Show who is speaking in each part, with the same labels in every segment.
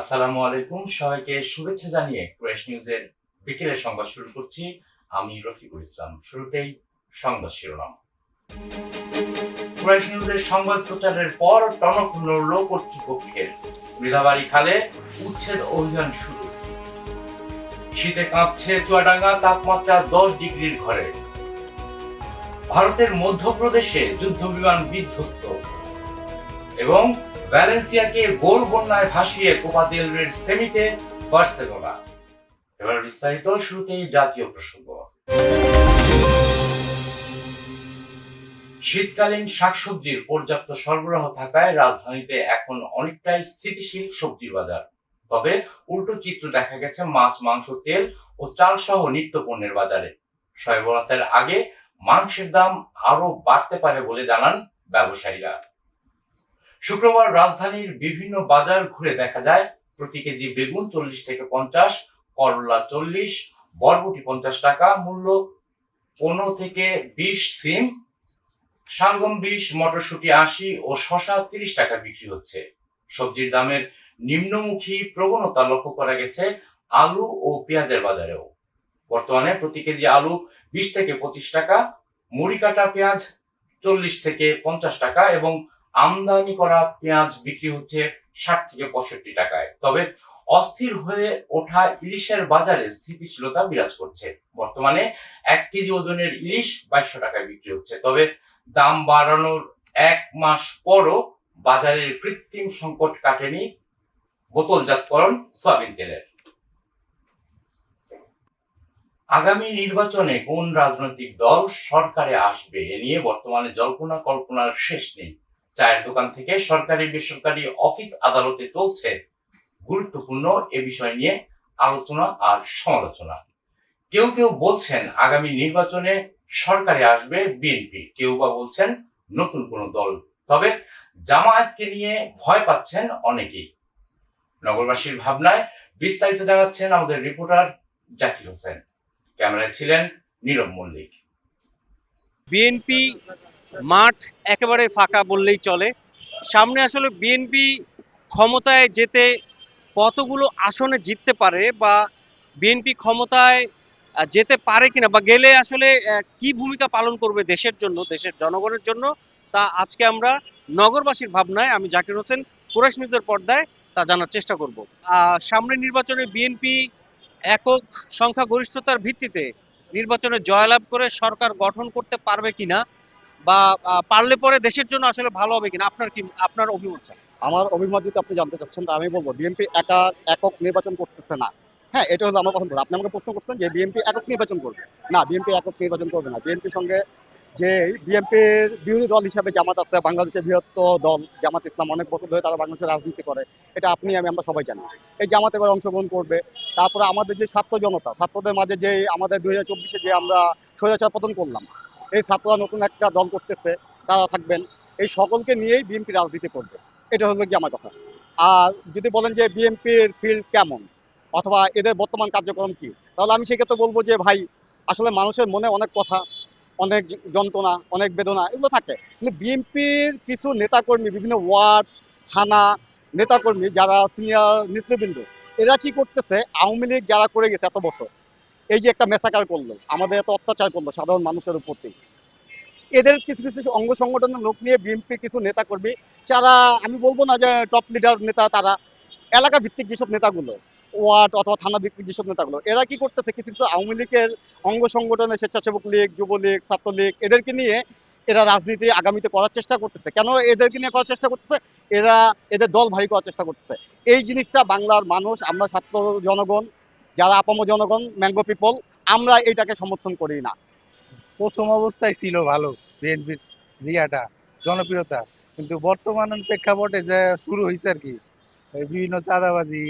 Speaker 1: আসসালামু আলাইকুম, সবাইকে শুভেচ্ছা জানিয়ে কুরাইশ নিউজের বিকেলের সংবাদ শুরু করছি। আমি রফিকুল ইসলাম। শুরুতেই সংবাদ শিরোনাম। কুরাইশ নিউজের সংবাদ প্রচারের পর টনক নড়ল কর্তৃপক্ষের। মৃধাবাড়ি খালে উচ্ছেদ অভিযান শুরু। শীতে কাঁপছে চুয়াডাঙ্গা, তাপমাত্রা 10 ডিগ্রির ঘরে। ভারতের মধ্যপ্রদেশে যুদ্ধ বিমান বিধ্বস্ত এবং ভ্যালেন্সিয়াকে গোল বন্যায় ভাসিয়ে কোপা দেল রের সেমিতে বার্সেলোনা। এবার বিস্তারিত, শুরুতেই জাতীয় প্রসঙ্গ। শীতকালীন শাকসবজির পর্যাপ্ত সরবরাহ থাকায় রাজধানীতে এখন অনেকটাই স্থিতিশীল সবজির বাজার। তবে উল্টো চিত্র দেখা গেছে মাছ, মাংস, তেল ও চাল সহ নিত্য পণ্যের বাজারে। শবে বরাতের আগে মাংসের দাম আরো বাড়তে পারে বলে জানান ব্যবসায়ীরা। শুক্রবার রাজধানীর বিভিন্ন বাজার ঘুরে দেখা যায় প্রতি কেজি বেগুন 40 থেকে 50, করলা 40, বরবটি 50 টাকা মূল্য, 15 থেকে 20 সিম, শালগম 20, মটরশুঁটি 80 ও শসা 30 টাকা বিক্রি হচ্ছে। সবজির দামের নিম্নমুখী প্রবণতা লক্ষ্য করা গেছে আলু ও পেঁয়াজের বাজারেও। বর্তমানে প্রতি কেজি আলু 20 থেকে 25 টাকা, মুড়ি কাটা পেঁয়াজ 40 থেকে 50 টাকা এবং আমদানি করা পেঁয়াজ বিক্রি হচ্ছে 60 থেকে 65 টাকায়। তবে অস্থির হয়ে ওঠা ইলিশের বাজারে স্থিতিশীলতা বিরাজ করছে। বর্তমানে 1 কেজি ওজনের ইলিশ 2200 টাকায় বিক্রি হচ্ছে। তবে দাম বাড়ানোর 1 মাস পরও বাজারের কৃত্রিম সংকট কাটেনি বোতলজাতকরণ সয়াবিন তেলের। আগামী নির্বাচনে কোন রাজনৈতিক দল সরকারে আসবে এ নিয়ে বর্তমানে জল্পনা কল্পনার শেষ নেই। চায়ের দোকান থেকে সরকারি বেসরকারি অফিস আদালতে চলছে গুরুত্বপূর্ণ এ বিষয় নিয়ে আলোচনা আর সমালোচনা। কেউ কেউ বলছেন আগামী নির্বাচনে সরকারে আসবে বিএনপি, কেউ বা বলছেন নতুন কোন দল। তবে জামায়াতকে নিয়ে ভয় পাচ্ছেন অনেকেই। নগরবাসীর ভাবনায় বিস্তারিত জানাচ্ছেন আমাদের রিপোর্টার জাকির হোসেন। ক্যামেরায় ছিলেন নীরব মল্লিক।
Speaker 2: বিএনপি মাঠ একেবারে ফাঁকা বললেই চলে। সামনে আসলে বিএনপি ক্ষমতায় যেতে কতগুলো আসনে জিততে পারে বা বিএনপি ক্ষমতায় যেতে পারে কিনা বা গেলে আসলে কি ভূমিকা পালন করবে দেশের জন্য, দেশের জনগণের জন্য, তা আজকে আমরা নগরবাসীর ভাবনায় আমি জাকির হোসেন কুরাইশ নিউজের পর্দায় তা জানার চেষ্টা করব। সামনের নির্বাচনে বিএনপি একক সংখ্যাগরিষ্ঠতার ভিত্তিতে নির্বাচনে জয়লাভ করে সরকার গঠন করতে পারবে কিনা বা পারলে পরে দেশের জন্য আসলে ভালো হবে কিনা, আপনার অভিমত চাই।
Speaker 3: আমার অভিমত যদি আপনি জানতে চাচ্ছেন, তা আমি বলবো বিএনপি একক নির্বাচন করতেছে না। হ্যাঁ, এটা হলো আমার পছন্দ। আপনি আমাকে প্রশ্ন করছেন যে বিএনপি একক নির্বাচন করবে। না, বিএনপি একক নির্বাচন করবে না। বিএনপির সঙ্গে যে বিএনপির বিরোধী দল হিসাবে জামাত আছে, বাংলাদেশের বৃহত্তর দল জামাত ইসলাম, অনেক বছর ধরে তারা বাংলাদেশের রাজনীতি করে, এটা আপনি আমরা সবাই জানি। এই জামাত এবার অংশগ্রহণ করবে। তারপরে আমাদের যে ছাত্র জনতা, ছাত্রদের মাঝে যে আমাদের 2024-এ যে আমরা স্বৈরাচার পতন করলাম, এই ছাত্ররা নতুন একটা দল করতেছে, তারা থাকবেন। এই সকলকে নিয়েই বিএনপি রাজনীতি করবে। এটা হলো কি আমার কথা। আর যদি বলেন যে বিএনপির ফিল্ড কেমন অথবা এদের বর্তমান কার্যক্রম কি, তাহলে আমি সেক্ষেত্রে বলবো যে ভাই, আসলে মানুষের মনে অনেক কথা, অনেক যন্ত্রণা, অনেক বেদনা এগুলো থাকে। কিন্তু বিএনপির কিছু নেতাকর্মী, বিভিন্ন ওয়ার্ড, থানা নেতাকর্মী যারা সিনিয়র নেতৃবৃন্দ, এরা কি করতেছে, আওয়ামী লীগ যারা করে গেছে এত বছর, এই যে একটা মেসাকার করলো, আমাদের এত অত্যাচার করলো সাধারণ মানুষের উপর, এদের কিছু কিছু অঙ্গ সংগঠনের লোক নিয়ে বিএনপির কিছু নেতা কর্মী, যারা আমি বলবো না যে টপ লিডার নেতা, তারা এলাকা ভিত্তিক যেসব নেতাগুলো, ওয়ার্ড অথবা থানা ভিত্তিক যেসব নেতাগুলো, এরা কি করতেছে, কিছু কিছু আওয়ামী লীগের অঙ্গ সংগঠনের স্বেচ্ছাসেবক লীগ, যুবলীগ, ছাত্রলীগ, এদেরকে নিয়ে এরা রাজনীতি আগামীতে করার চেষ্টা করতেছে। কেন এদেরকে নিয়ে করার চেষ্টা করতেছে? এরা এদের দল ভারী করার চেষ্টা করতেছে। এই জিনিসটা বাংলার মানুষ, আমরা ছাত্র জনগণ, যারা আপামর জনগণ, ম্যাঙ্গো পিপল, আমরা এইটাকে সমর্থন করি না।
Speaker 4: প্রথম অবস্থায় ছিল ভালো বিএনপির জিয়াটা, জনপ্রিয়তা, কিন্তু বর্তমান প্রেক্ষাপটে যে শুরু হয়েছে আর কি, এই বিভিন্ন চাঁদাবাজি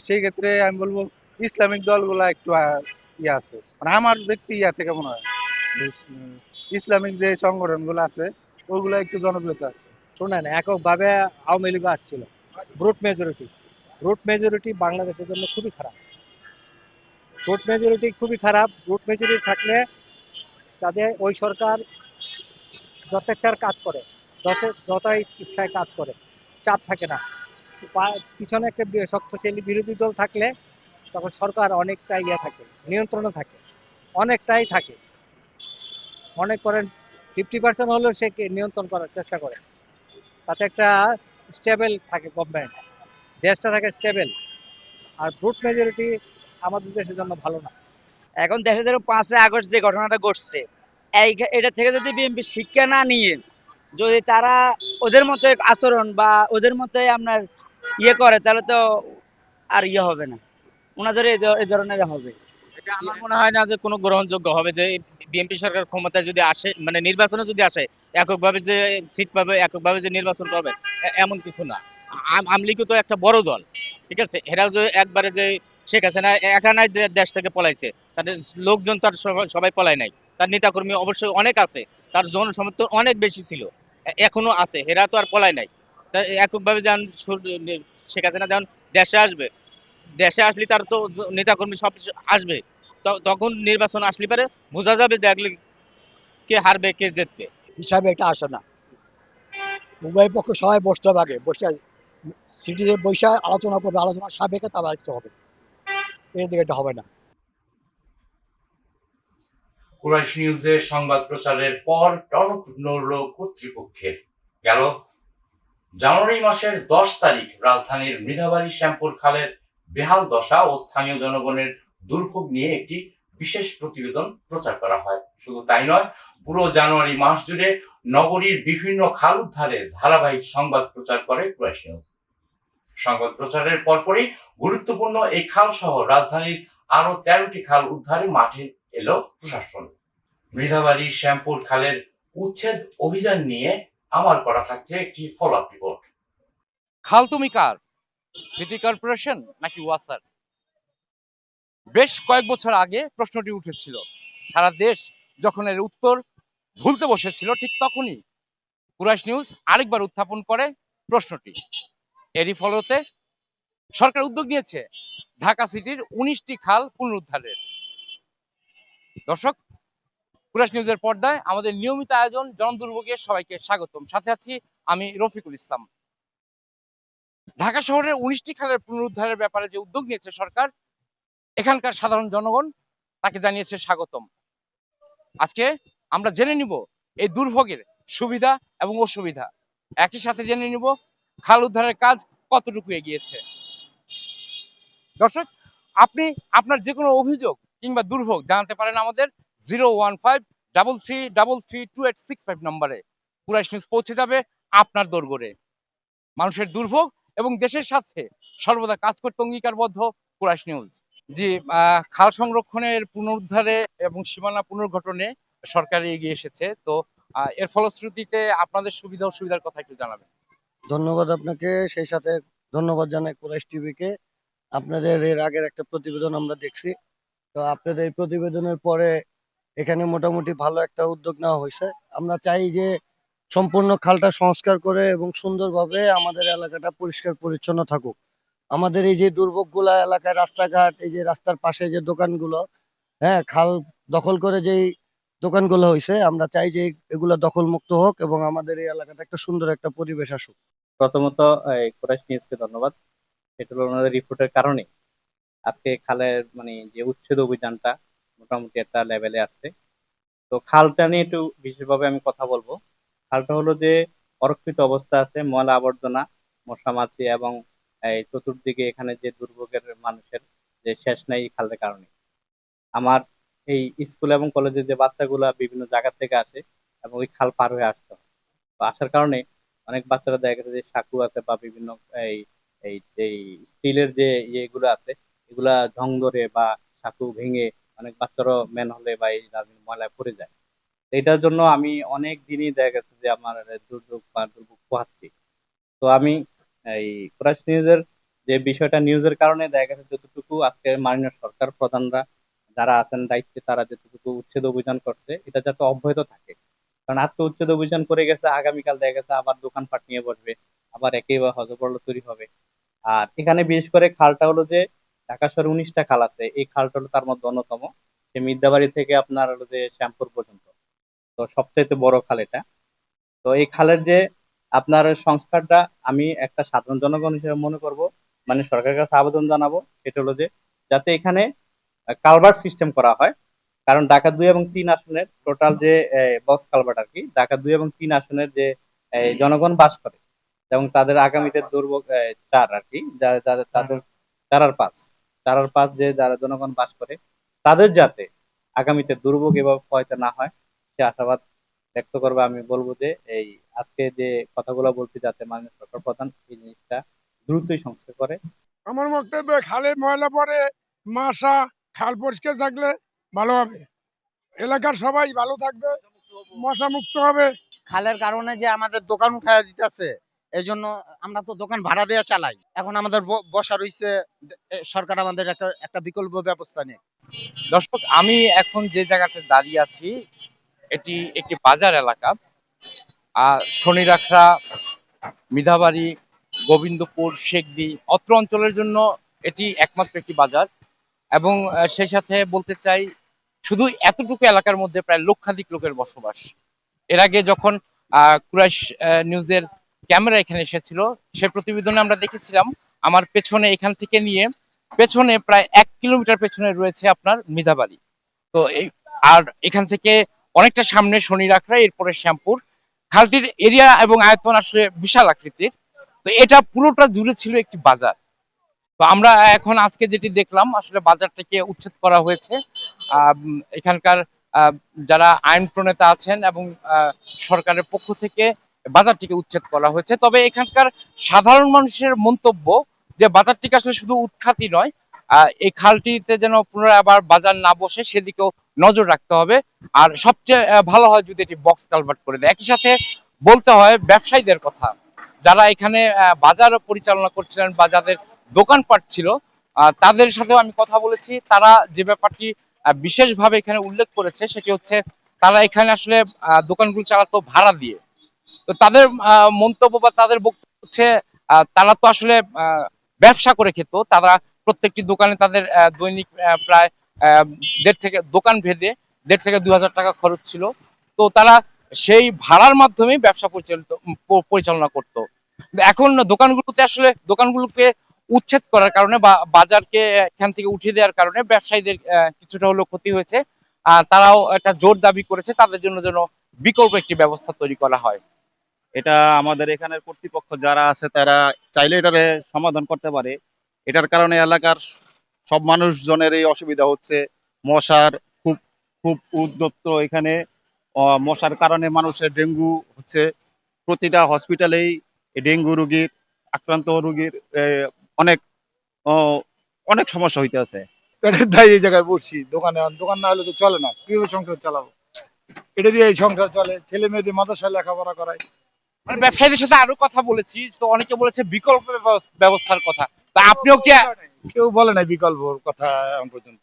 Speaker 4: সেই ক্ষেত্রে আমি বলবো ইসলামিক দলগুলা একটু ইয়ে আছে, মানে আমার ব্যক্তি থেকে মনে হয় ইসলামিক যে সংগঠন গুলো আছে ওইগুলা একটু জনপ্রিয়তা আছে।
Speaker 5: শোনেন, এককভাবে আওয়ামী লীগ আসছিল, ব্রুট মেজরিটি। ব্রুট মেজরিটি বাংলাদেশের জন্য খুবই খারাপ। ব্রুট মেজরিটি খুবই খারাপ। ব্রুট মেজরিটি থাকলে তাদের ওই সরকার যথেচ্ছার কাজ করে, যত ইচ্ছায় কাজ করে, চাপ থাকে না। পিছনে একটা শক্তিশালী বিরোধী দল থাকলে তখন সরকার অনেকটা ইয়ে থাকে, নিয়ন্ত্রণে থাকে, অনেকটাই থাকে। মনে করেন 50% হলেও সে নিয়ন্ত্রণ করার চেষ্টা করে, তাতে একটা স্টেবল থাকে গভর্নমেন্ট, দেশটা থাকে স্টেবল। আর ব্রুট মেজরিটি আমাদের দেশের জন্য ভালো না।
Speaker 6: এখন দেশে যেরকম 5ই আগস্ট যে ঘটনাটা ঘটছে, এটা থেকে যদি বিএনপি শিক্ষা না নিয়ে যদি তারা ওদের মতো আচরণ বা ওদের মতো আপনার ইয়ে করে, তাহলে তো আর ইয়ে হবে না, ওনাদের এই ধরনের হবে।
Speaker 7: এটা আমার মনে হয় না যে কোনো গ্রহণযোগ্য হবে যে বিএনপি সরকার ক্ষমতায় যদি আসে, মানে নির্বাচনে যদি আসে, এককভাবে যে সিট পাবে, এককভাবে যে নির্বাচন করবে, এমন কিছু না। আওয়ামী লীগও তো একটা বড় দল, ঠিক আছে? এরাও যে একবারে যে শেখ হাসিনা একা নাই দেশ থেকে পলাইছে, তাদের লোকজন তার সবাই পলায় নাই, তার নেতাকর্মী অবশ্যই অনেক আছে, তার জনসমর্থন অনেক বেশি ছিল, এখনো আছে, এরা তো আর পলায় নাই। তা এককভাবে যখন শেখ হাসিনা যখন দেশে আসবে, দেশে আসলে তার তো নেতাকর্মী সব আসবে, তখন নির্বাচন আসলে পারে বোঝা যাবে দেখলে কে হারবে কে জিতবে।
Speaker 8: হিসাবে এটা আসে না। উভয় পক্ষ সবাই বসতে হবে, আগে বসে সিটিতে বসে আলোচনা করবে, আলোচনা সাপেক্ষে তারপর আসতে হবে, এর দিকে এটা হবে না।
Speaker 1: কুরাইশ নিউজের সংবাদ প্রচারের পর টনক নড়ল কর্তৃপক্ষের। গেল জানুয়ারি মাসের 10 তারিখ রাজধানীর মৃধাবাড়ি শ্যামপুর খালের বেহাল দশা ও স্থানীয় জনগণের দুর্ভোগ নিয়ে একটি বিশেষ প্রতিবেদন প্রচার করা হয়। শুধু তাই নয়, পুরো জানুয়ারি মাস জুড়ে নগরীর বিভিন্ন খাল উদ্ধারের ধারাবাহিক সংবাদ প্রচার করে কুরাইশ নিউজ। সংবাদ প্রচারের পরপরই গুরুত্বপূর্ণ এই খাল সহ রাজধানীর আরো 13টি খাল উদ্ধারে মাঠে এলো প্রশাসন। মৃধাবাড়ি শ্যামপুর খালের উচ্ছেদ অভিযান নিয়ে আমার করা থাকছে একটি ফলো আপ রিপোর্ট।
Speaker 9: খাল তুমি কার? সিটি কর্পোরেশন নাকি ওয়াসার? বেশ কয়েক বছর আগে প্রশ্নটি উঠেছিল। সারা দেশ যখন এর উত্তর ভুলতে বসেছিল, ঠিক তখনই কুরাইশ নিউজ আরেকবার উত্থাপন করে প্রশ্নটি। এরই ফলতে সরকার উদ্যোগ নিয়েছে ঢাকা সিটির 19টি খাল পুনরুদ্ধারের। দর্শক, কুরাইশ নিউজের পর্দায় আমাদের নিয়মিত আয়োজন জনদুর্ভোগে সবাইকে স্বাগতম। সাথে আছি আমি রফিকুল ইসলাম। ঢাকা শহরের 19টি খালের পুনরুদ্ধারের ব্যাপারে যে উদ্যোগ নিয়েছে সরকার, এখানকার সাধারণ জনগণ তাকে জানিয়েছে স্বাগতম। আজকে আমরা জেনে নিব এই দুর্ভোগের সুবিধা এবং অসুবিধা। একই সাথে জেনে নিব খাল উদ্ধারের কাজ কতটুকু এগিয়েছে। দর্শক, আপনি আপনার যে কোনো অভিযোগ কিংবা দুর্ভোগ জানাতে পারেন আমাদের 01533332865 নম্বরে। কুরাইশ নিউজ পৌঁছে যাবে আপনার দোরগোড়ে। মানুষের দুর্ভোগ এবং দেশের সাথে সর্বদা কাজ করতে অঙ্গীকারবদ্ধ কুরাইশ নিউজ। জি, খাল সংরক্ষণের পুনরুদ্ধারে এবং সীমানা পুনর্গঠনে সরকার এগিয়ে এসেছে। তো এর ফলশ্রুতিতে আপনাদের সুবিধা অসুবিধার কথা একটু জানাবেন।
Speaker 10: ধন্যবাদ আপনাকে, সেই সাথে ধন্যবাদ জানাই কুরাইশ টিভিকে। আপনাদের এর আগের একটা প্রতিবেদন আমরা দেখছি, তো আপনাদের এই প্রতিবেদনের পরে এখানে মোটামুটি ভালো একটা উদ্যোগ নেওয়া হয়েছে। আমরা চাই যে সম্পূর্ণ খালটা সংস্কার করে এবং সুন্দরভাবে আমাদের এলাকাটা পরিষ্কার পরিচ্ছন্ন থাকুক। আমাদের এই যে দুর্ভোগগুলা এলাকায়, রাস্তাঘাট, এই যে রাস্তার পাশে যে দোকানগুলো, হ্যাঁ, খাল দখল করে যেই দোকানগুলো হয়েছে, আমরা চাই যে এগুলা দখল মুক্ত হোক এবং আমাদের এই এলাকাটা একটা সুন্দর একটা পরিবেশ আসুক।
Speaker 11: প্রথমত কুরাইশ নিউজকে ধন্যবাদ। এটা হলো ওনাদের রিপোর্টের কারণে আজকে খালের মানে যে উচ্ছেদ অভিযানটা মোটামুটি একটা লেভেলে আসছে। তো খালটা নিয়ে একটু বিশেষভাবে আমি কথা বলবো। খালটা হলো যে অরক্ষিত অবস্থা আছে, ময়লা আবর্জনা, মশা মাছি এবং এই চতুর্দিকে এখানে যে দুর্ভোগের মানুষের যে শেষ নাই এই খালের কারণে। আমার এই স্কুল এবং কলেজের যে বাচ্চাগুলা বিভিন্ন জায়গা থেকে আসে এবং ওই খাল পার হয়ে আসতে হয়। তো আসার কারণে অনেক বাচ্চারা দেখা গেছে যে সাঁকু আছে বা বিভিন্ন এই এই এই স্টিলের যে ইয়েগুলো আছে, এগুলা ঝং ধরে বা সাঁকু ভেঙে অনেক বাচ্চারও মেন হলে বা এই ময়লায় পড়ে যায়। তো এটার জন্য আমি অনেক দিনই দেখা গেছে যে আমার দুর্যোগ বা দুর্ভোগ পোহাচ্ছি। তো আমি এই কুরাইশ নিউজের যে বিষয়টা নিউজের কারণে দেখা গেছে যতটুকু আজকে মাননীয় সরকার প্রধানরা যারা আছেন দায়িত্বে, তারা যতটুকু উচ্ছেদ অভিযান করছে এটা যাতে অব্যাহত থাকে। কারণ আজকে উচ্ছেদ অভিযান করে গেছে, আগামীকাল দেখা গেছে আবার দোকানপাট নিয়ে বসবে, আবার একেবারে হজবরল তৈরি হবে। আর এখানে বিশেষ করে খালটা হলো যে ঢাকা শহরে 19টা খাল আছে, এই খালটা হলো তার মধ্যে অন্যতম। সে মির্দাবাড়ি থেকে আপনার হলো যে শ্যামপুর পর্যন্ত, তো সবচাইতে বড় খাল এটা। তো এই খালের যে আপনার সংস্কারটা আমি একটা সাধারণ জনগণ হিসেবে মনে করব, মানে সরকারের কাছে আবেদন জানাবো, সেটা হলো যে যাতে এখানে কালভার্ট সিস্টেম করা হয়। কারণ ঢাকা 2 এবং 3 আসনের টোটাল যে বক্স কালভার্ট আর কি, ঢাকা 2 এবং 3 আসনের যে জনগণ বাস করে এবং তাদের আগামীতে দুর্ভোগ চার আর কি, তাদের চারার পাঁচ যে যারা জনগণ বাস করে, তাদের যাতে আগামীতে দুর্ভোগ এভাবে হয়তো না হয়, সে আশাবাদ ব্যক্ত করবে। আমি বলবো যে এই আজকে যে কথাগুলো বলছি, যাতে মাননীয় সরকার প্রধান এই জিনিসটা দ্রুতই সংস্কার করে।
Speaker 12: আমার বক্তব্য, খালে ময়লা পড়ে, মাছা, খাল পরিষ্কার থাকলে ভালো হবে, এলাকার সবাই ভালো থাকবে, মশা মুক্ত হবে।
Speaker 13: খালের কারণে যে আমাদের দোকান উঠায় দিতেছে, এই জন্য আমরা তো দোকান ভাড়া দিয়ে চালাই। এখন আমাদের বসা রইছে, সরকার আমাদের একটা বিকল্প ব্যবস্থা নেই।
Speaker 9: দর্শক, আমি এখন যে জায়গাতে দাঁড়িয়ে আছি এটি একটি বাজার এলাকা। শনিরাখড়া, মিধাবাড়ি, গোবিন্দপুর, শেখদি অত্র অঞ্চলের জন্য এটি একমাত্র একটি বাজার। এবং সেই সাথে বলতে চাই, শুধু এতটুকু এলাকার মধ্যে প্রায় লক্ষাধিক লোকের বসবাস। এর আগে যখন কুরাইশ নিউজের ক্যামেরা এখানে এসেছিল, সে প্রতিবেদনে আমরা দেখেছিলাম আমার পেছনে, এখান থেকে নিয়ে পেছনে প্রায় 1 কিলোমিটার পেছনে রয়েছে আপনার মিধাবাড়ি। তো আর এখান থেকে অনেকটা সামনে শনিরাখড়া, এরপরে শ্যামপুর। খালটির এরিয়া এবং আয়তন আসলে বিশাল আকৃতির। তো এটা পুরোটা জুড়ে ছিল একটি বাজার। তো আমরা এখন আজকে যেটি দেখলাম, আসলে বাজারটাকে উচ্ছেদ করা হয়েছে। এখানকার যারা আইন প্রণেতা আছেন এবং সরকারের পক্ষ থেকে বাজারটিকে উচ্ছেদ করা হয়েছে। তবে এখানকার সাধারণ মানুষের মন্তব্য যে বাজারটিকে আসলে শুধু উৎখাতই নয়, এই খালটিতে যেন পুনরায় আবার বাজার না বসে সেদিকেও নজর রাখতে হবে। আর সবচেয়ে ভালো হয় যদি এটি বক্স কালভার্ট করে দেয়। একই সাথে বলতে হয় ব্যবসায়ীদের কথা, যারা এখানে বাজার পরিচালনা করছিলেন বা যাদের দোকানপাট ছিল, তাদের সাথেও আমি কথা বলেছি। তারা যে ব্যাপারটি বিশেষভাবে এখানে উল্লেখ করেছে সেটি হচ্ছে, তারা এখানে আসলে দোকানগুলো চালাতো ভাড়া দিয়ে। তো তাদের মন্তব্য বা তাদের বক্তব্য হচ্ছে, তারা তো আসলে ব্যবসা করে খেত। তারা প্রত্যেকটি দোকানে তাদের দৈনিক প্রায় 1.5 থেকে দোকান ভেদে 1.5 থেকে 2,000 টাকা খরচ ছিল। তো তারা সেই ভাড়ার মাধ্যমে ব্যবসা পরিচালনা করত। এখন দোকানগুলোকে উচ্ছেদ করার কারণে বা বাজারকে এখান থেকে উঠিয়ে দেওয়ার কারণে ব্যবসায়ীদের কিছুটা হলেও ক্ষতি হয়েছে। তারাও একটা জোর দাবি করেছে তাদের জন্য যেন বিকল্প একটি ব্যবস্থা তৈরি করা হয়।
Speaker 3: এটা আমাদের এখানের কর্তৃপক্ষ যারা আছে তারা চাইলে এটারে সমাধান করতে পারে। এটার কারণে এলাকার সব মানুষজনের এই অসুবিধা হচ্ছে। মশার খুব খুব উদ্যত্ত এখানে। মশার কারণে মানুষের ডেঙ্গু হচ্ছে। প্রতিটা হসপিটালেই ডেঙ্গু রোগীর, আক্রান্ত রোগীর অনেক অনেক সমস্যা হইতে আছে।
Speaker 12: পেটের দায় এই জায়গায় বসছি, দোকান না হলে তো চলে না, কিভাবে সংসার চালাবো? এটা দিয়ে এই সংসার চলে, ছেলে মেয়েদের মাদ্রাসায় লেখাপড়া করায়।
Speaker 9: ব্যবসায়ীদের সাথে আরো কথা বলেছি, তো অনেকে বলেছে বিকল্প ব্যবস্থার কথা। তা আপনিও কি?
Speaker 12: কেউ বলে নাই বিকল্প কথা এখন পর্যন্ত,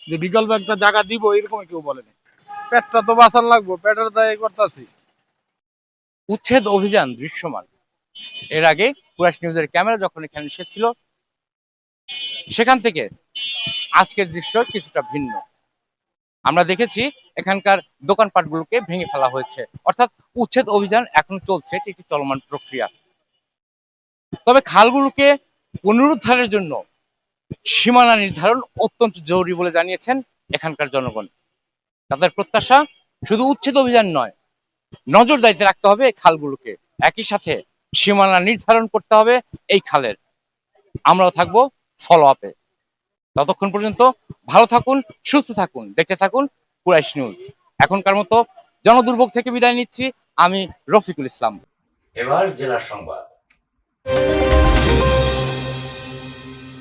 Speaker 12: যে বিকল্প একটা জায়গা দিব এরকম কেউ বলে নাই। পেটটা তো বাঁচার লাগবো, পেটের দায় করতেছি।
Speaker 9: উচ্ছেদ অভিযান দৃশ্যমান। এর আগে কুরাইশ নিউজের ক্যামেরা যখন এখানে এসেছিল, সেখান থেকে আজকের দৃশ্য কিছুটা ভিন্ন। আমরা দেখেছি এখানকার দোকানপাটগুলোকে ভেঙে ফেলা হয়েছে, অর্থাৎ উচ্ছেদ অভিযান এখন চলছে, এটি একটি চলমান প্রক্রিয়া। তবে খালগুলোকে পুনরুদ্ধারের জন্য সীমানা নির্ধারণ অত্যন্ত জরুরি বলে জানিয়েছেন এখানকার জনগণ। তাদের প্রত্যাশা শুধু উচ্ছেদ অভিযান নয়, নজরদারিতে রাখতে হবে এই খালগুলোকে, একই সাথে সীমানা নির্ধারণ করতে হবে এই খালের। আমরাও থাকবো ফলো আপে। ততক্ষণ পর্যন্ত ভালো থাকুন, সুস্থ থাকুন, দেখতে থাকুন কুরাইশ নিউজ। এখনকার মতো জনদুর্ভোগ থেকে বিদায় নিচ্ছি, আমি রফিকুল ইসলাম।
Speaker 1: এবার জেলার সংবাদ।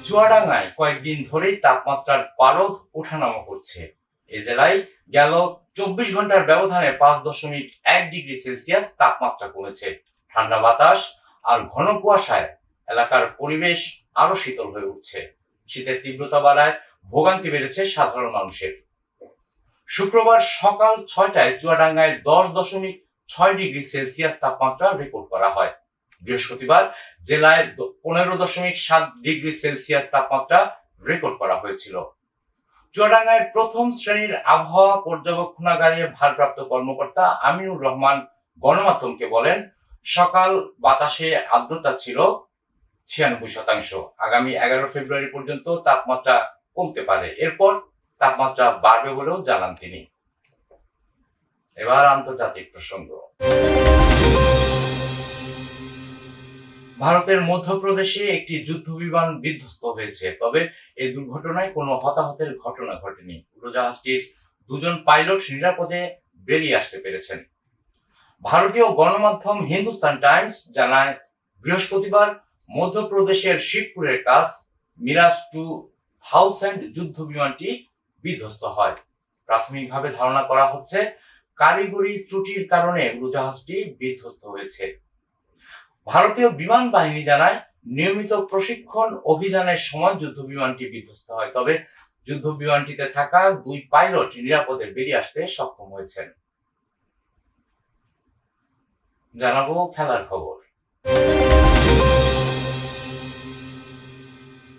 Speaker 1: চুয়াডাঙ্গায় কয়েকদিন ধরেই তাপমাত্রার পারদ ওঠানামা করছে। এ জেলায় গেল 24 ঘন্টার ব্যবধানে 5.1 ডিগ্রি সেলসিয়াস তাপমাত্রা কমেছে। ঠান্ডা বাতাস আর ঘন কুয়াশায় এলাকার পরিবেশ আরো শীতল হয়ে উঠছে। শীতের তীব্রতা বাড়ায় ভোগান্তি বেড়েছে সাধারণ মানুষের। শুক্রবার সকাল 6টায় চুয়াডাঙ্গায় 10.6 ডিগ্রি সেলসিয়াস তাপমাত্রা রেকর্ড করা হয়। বৃহস্পতিবার জেলায় 15.7 ডিগ্রি সেলসিয়াস তাপমাত্রা রেকর্ড করা হয়েছিল। চুয়াডাঙ্গায় প্রথম শ্রেণীর আবহাওয়া পর্যবেক্ষণাগারের ভারপ্রাপ্ত কর্মকর্তা আমিনুর রহমান গণমাধ্যমকে বলেন, সকাল বাতাসে আর্দ্রতা ছিল 96%। আগামী 11 ফেব্রুয়ারি পর্যন্ত তাপমাত্রা কমতে পারে, এরপর তাপমাত্রা বাড়বে বলেও জানান তিনি। এবার আন্তর্জাতিক প্রসঙ্গ। ভারতের মধ্যপ্রদেশে একটি যুদ্ধ বিমান বিধ্বস্ত হয়েছে, তবে এই দুর্ঘটনায় কোনো হতাহতের ঘটনা ঘটেনি। উড়োজাহাজটির দুজন পাইলট নিরাপদে বেরিয়ে আসতে পেরেছেন। ভারতীয় গণমাধ্যম হিন্দুস্তান টাইমস জানায়, বৃহস্পতিবার মধ্যপ্রদেশের শিবপুরের কাছ মিরাজ 2000 যুদ্ধ বিমানটি বিধ্বস্ত হয়। প্রাথমিকভাবে ধারণা করা হচ্ছে কারিগরি ত্রুটির কারণে উড়োজাহাজটি বিধ্বস্ত হয়েছে। ভারতীয় বিমান বাহিনী জানায়, নিয়মিত প্রশিক্ষণ অভিযানের সময় যুদ্ধ বিমানটি বিধ্বস্ত হয়, তবে যুদ্ধ বিমানটিতে থাকা 2 পাইলট নিরাপদে বেরিয়ে আসতে সক্ষম হয়েছেন। জানাবো খেলার খবর।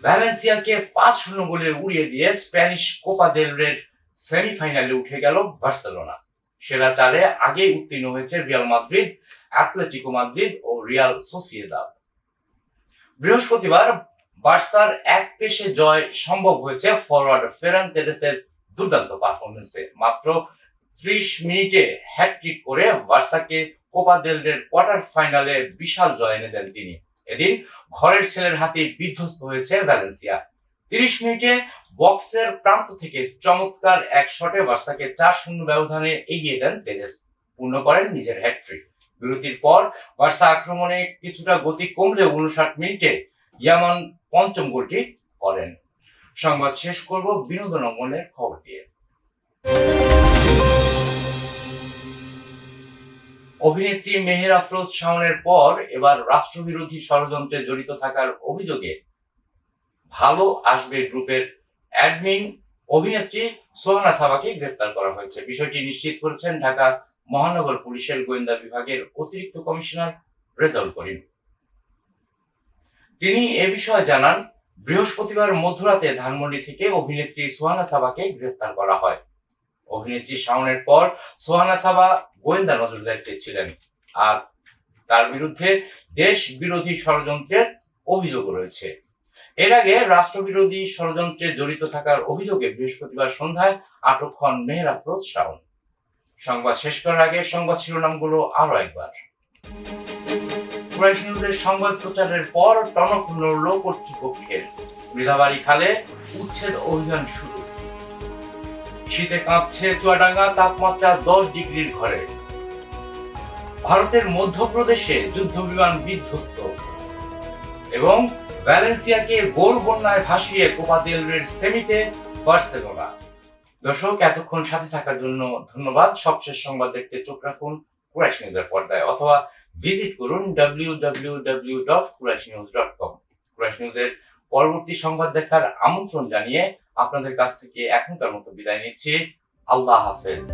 Speaker 1: ভ্যালেন্সিয়াকে 5-0 গোলে উড়িয়ে দিয়ে স্প্যানিশ কোপা দেল রের সেমিফাইনালে উঠে গেল বার্সেলোনা। সেরা 4-এ আগেই উত্তীর্ণ হয়েছে রিয়াল মাদ্রিদ, অ্যাটলেটিকো মাদ্রিদ ও রিয়াল সোসিয়েদাদ। বৃহস্পতিবার বার্সার এক পেশে জয় সম্ভব হয়েছে ফরওয়ার্ড ফেরান তেরেসের দুর্দান্ত পারফরমেন্সে। মাত্র 30 মিনিটে হ্যাটট্রিক করে বার্সাকে কোপা দেল রের কোয়ার্টার ফাইনালে বিশাল জয় এনে দেন তিনি। এদিন ঘরের ছেলের হাতে বিধ্বস্ত হয়েছে ভ্যালেন্সিয়া। 30 মিনিটে বক্সের প্রান্ত থেকে চমৎকার এক শটে বার্সাকে 4-0 ব্যবধানে এগিয়ে দেন তেরেস, পূর্ণ করেন নিজের হ্যাটট্রিক। বিরতির পর বার্সা আক্রমণে কিছুটা গতি কমলেও 59 মিনিটে ইয়ামান পঞ্চম গোলটি করেন। সংবাদ শেষ করব বিনোদন অঙ্গনের খবর দিয়ে। অভিনেত্রী মেহের আফরোজ শাওনের পর এবার রাষ্ট্রবিরোধী ষড়যন্ত্রে জড়িত থাকার অভিযোগে ভালো আসবে গ্রুপের অ্যাডমিন অভিনেত্রী সোহানা সাবাকে গ্রেফতার করা হয়েছে। বিষয়টি নিশ্চিত করেছেন ঢাকা মহানগর পুলিশের গোয়েন্দা বিভাগের অতিরিক্ত কমিশনার রেজাউল করিম। তিনি এ বিষয়ে জানান, বৃহস্পতিবার মধ্যরাতে ধানমন্ডি থেকে অভিনেত্রী সোহানা সাবাকে গ্রেফতার করা হয়। অভিনেত্রী শাওনের পর সোহানা সাবা গোয়েন্দা নজরদারিতে ছিলেন, আর তার বিরুদ্ধে দেশ বিরোধী ষড়যন্ত্রের অভিযোগ রয়েছে। এর আগে রাষ্ট্রবিরোধী ষড়যন্ত্রে জড়িত থাকার অভিযোগে বৃহস্পতিবার সন্ধ্যায় আটক হন মেহের আফরোজ শাওন। সংবাদ শেষ করার আগে সংবাদ শিরোনামগুলো আরো একবার। কুরাইশ নিউজের সংবাদ প্রচারের পর টনক নড়ল কর্তৃপক্ষের। মৃধাবাড়ি খালে উচ্ছেদ অভিযান শুরু। শীতে কাঁপছে চুয়াডাঙ্গা, তাপমাত্রা 10 ডিগ্রির ঘরে। ভারতের মধ্যপ্রদেশে যুদ্ধ বিমান বিধ্বস্ত এবং ভ্যালেন্সিয়াকে গোল বন্যায় ভাসিয়ে কোপা দেল রের সেমিতে বার্সেলোনা। দর্শক, এতক্ষণ সাথে থাকার জন্য ধন্যবাদ। সবশেষ সংবাদ দেখতে চোখ রাখুন কুরাইশ নিউজের পর্দায় অথবা ভিজিট করুন www.quraishnews.com। কুরাইশ নিউজের পরবর্তী সংবাদ দেখার আমন্ত্রণ জানিয়ে আপনাদের কাছ থেকে এখনকার মতো বিদায় নিচ্ছি। আল্লাহ হাফেজ।